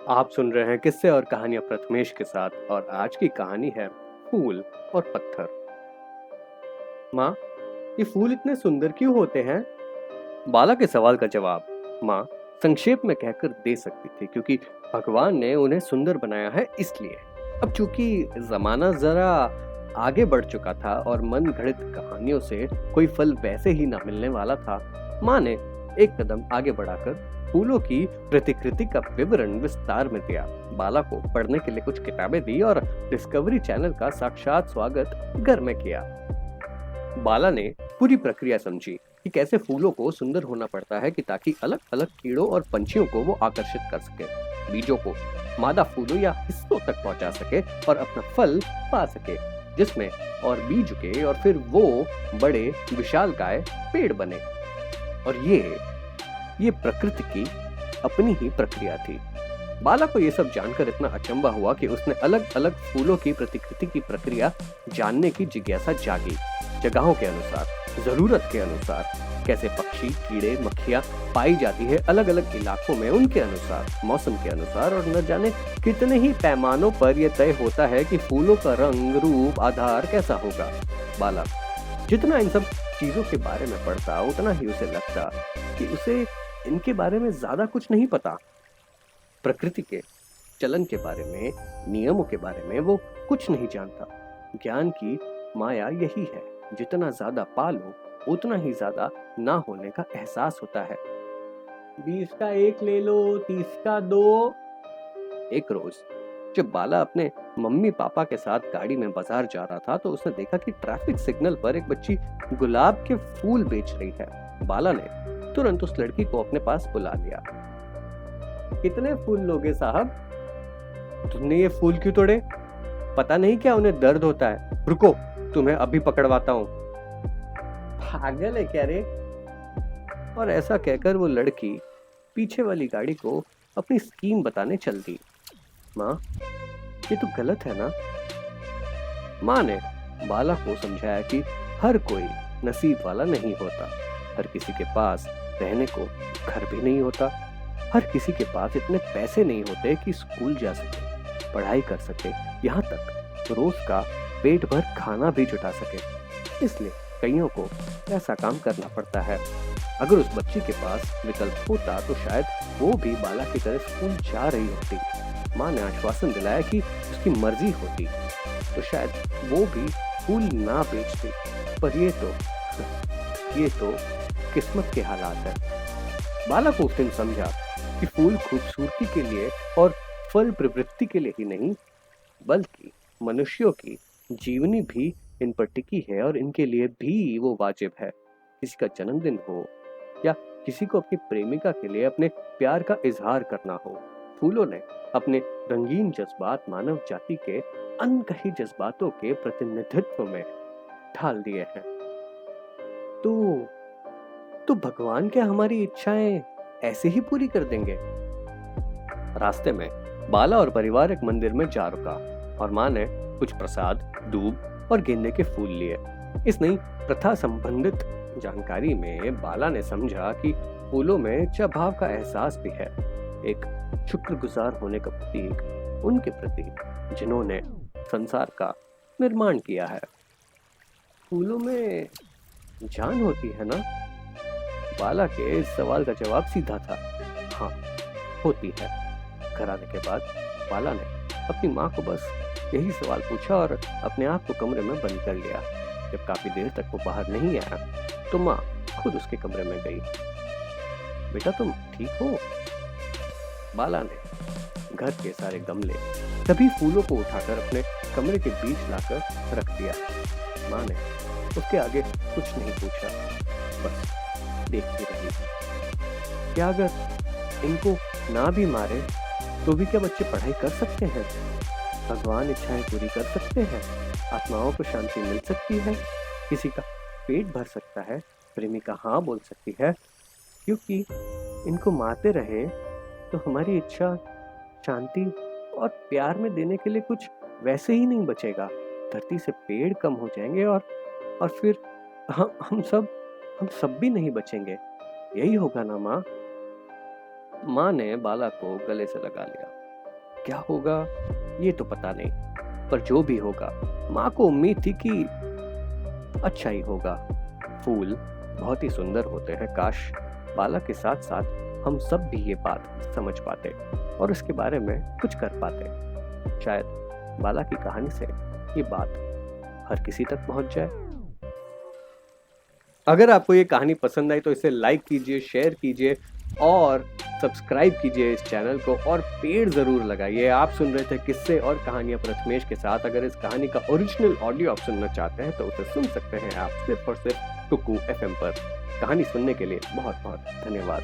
आप सुन रहे हैं किस्से और कहानियां प्रथमेश के साथ। और आज की कहानी है फूल और पत्थर। माँ, ये फूल इतने सुंदर क्यों होते हैं? बाला के सवाल का जवाब माँ संक्षेप में कहकर दे सकती थी, क्योंकि भगवान ने उन्हें सुंदर बनाया है इसलिए। अब चूंकि जमाना जरा आगे बढ़ चुका था और मन घड़ित कहानियों से कोई फल वैसे ही ना मिलने वाला था, माँ ने एक कदम आगे बढ़ाकर फूलों की प्रतिकृति का विवरण विस्तार में दिया। बाला को पढ़ने के लिए कुछ किताबें दी और डिस्कवरी चैनल का साक्षात स्वागत घर में किया। बाला ने पूरी प्रक्रिया समझी कि कैसे फूलों को सुंदर होना पड़ता है कि ताकि अलग अलग कीड़ों और पंछियों को वो आकर्षित कर सके, बीजों को मादा फूलों या हिस्सों तक पहुंचा सके और अपना फल पा सके, जिसमें और बीज उगे और फिर वो बड़े विशालकाय पेड़ बने। और ये प्रकृति की अपनी ही प्रक्रिया थी। बाला को ये सब जानकर इतना अचंभा हुआ कि उसने अलग अलग फूलों की प्रतिकृति की प्रक्रिया जानने की जिज्ञासा जागी। जगहों के अनुसार, जरूरत के अनुसार, कैसे पक्षी, कीड़े, मक्खियां पाई जाती है अलग अलग इलाकों में, उनके अनुसार, मौसम के अनुसार, और न जाने कितने ही पैमानों पर यह तय होता है कि फूलों का रंग, रूप, आधार कैसा होगा। बाला जितना इन सब चीजों के बारे में पढ़ता, उतना ही उसे लगता कि उसे इनके बारे में ज्यादा कुछ नहीं पता। प्रकृति के चलन के बारे में, नियमों के बारे में वो कुछ नहीं जानता। ज्ञान की माया यही है, जितना ज्यादा पालो उतना ही ज्यादा ना होने का एहसास होता है। 20 का एक ले लो, 30 का दो। एक रोज जब बाला अपने मम्मी पापा के साथ गाड़ी में बाजार जा रहा था, तो उसने देखा कि ट्रैफिक सिग्नल पर एक बच्ची गुलाब के फूल बेच रही है। बाला ने तुरंत उस लड़की को अपने पास बुला लिया। कितने फूल लोगे साहब? तुमने ये फूल क्यों तोड़े? पता नहीं क्या उन्हें दर्द होता है? रुको, तुम्हें अभी पकड़वाता हूँ। पागल है क्या रे? और ऐसा कहकर वो लड़की पीछे वाली गाड़ी को अपनी स्कीम बताने चल दी। माँ, ये तो गलत है ना? माँ ने बाला को समझाया कि हर कोई नसीब वाला नहीं होता। हर किसी के पास रहने को घर भी नहीं होता। हर किसी के पास इतने पैसे नहीं होते कि स्कूल जा सके, पढ़ाई कर सके, यहाँ तक रोज का पेट भर खाना भी जुटा सके। इसलिए कईयों को ऐसा काम करना पड़ता है। अगर उस बच्ची के पास विकल्प होता तो शायद वो भी बाला की तरह स्कूल जा रही होती। माँ ने आश्वासन दिलाया कि उसकी मर्जी होती तो शायद वो भी फूल ना बेचती। पर ये तो किस्मत के हालात है। बाला को उस दिन समझा कि फूल खूबसूरती के लिए और फल प्रवृत्ति के लिए ही नहीं, बल्कि मनुष्यों की जीवनी भी इन पर टिकी है और इनके लिए भी वो वाजिब है। किसी का जन्मदिन हो या किसी को अपनी प्रेमिका के लिए अपने प्यार का इजहार करना हो, फूलों ने अपने रंगीन जज्बात मानव जाति के अनकही जज्बातों के प्रतिनिधित्व में ढाल दिए हैं। तो भगवान क्या हमारी इच्छाएं ऐसे ही पूरी कर देंगे? रास्ते में बाला और परिवार एक मंदिर में जा रुका और माँ ने कुछ प्रसाद, दूब और गेंदे के फूल लिए। इस नई प्रथा संबंधित जानकारी में बाला ने समझा कि फूलों में अच्छा भाव का एहसास भी है, एक शुक्रगुजार होने का प्रतीक उनके प्रति जिन्होंने संसार का निर्माण किया है। फूलों में जान होती है ना? बाला के इस सवाल का जवाब सीधा था, हाँ, होती है। घर आने के बाद बाला ने अपनी माँ को बस यही सवाल पूछा और अपने आप को कमरे में बंद कर लिया। जब काफी देर तक वो बाहर नहीं आया तो माँ खुद उसके कमरे में गई। बेटा, तुम ठीक हो? बाला ने घर के सारे गमले, सभी फूलों को उठाकर अपने कमरे के बीच लाकर रख दिया। माँ ने उसके आगे कुछ नहीं पूछा, बस देखती रही। क्या अगर इनको ना भी मारे तो भी क्या बच्चे पढ़ाई कर सकते हैं? भगवान इच्छाएं पूरी कर सकते हैं? आत्माओं को शांति मिल सकती है? किसी का पेट भर सकता है? प्रेमिका हाँ बोल सकती है? क्योंकि इनको मारते रहे तो हमारी इच्छा शांति और प्यार में देने के लिए कुछ वैसे ही नहीं बचेगा। धरती से पेड़ कम हो जाएंगे और फिर हम सब भी नहीं बचेंगे। यही होगा ना माँ? माँ ने बाला को गले से लगा लिया। क्या होगा ये तो पता नहीं, पर जो भी होगा माँ को उम्मीद थी कि अच्छा ही होगा। फूल बहुत ही सुंदर होते हैं, काश बाला के साथ साथ हम सब भी ये बात समझ पाते और उसके बारे में कुछ कर पाते। शायद बाला की कहानी से ये बात हर किसी तक पहुंच जाए। अगर आपको ये कहानी पसंद आई तो इसे लाइक कीजिए, शेयर कीजिए और सब्सक्राइब कीजिए इस चैनल को, और पेड़ जरूर लगाइए। आप सुन रहे थे किस्से और कहानियां प्रथमेश के साथ। अगर इस कहानी का ओरिजिनल ऑडियो आप सुनना चाहते हैं तो उसे सुन सकते हैं आप सिर्फ और सिर्फ कुकू FM पर। कहानी सुनने के लिए बहुत बहुत धन्यवाद।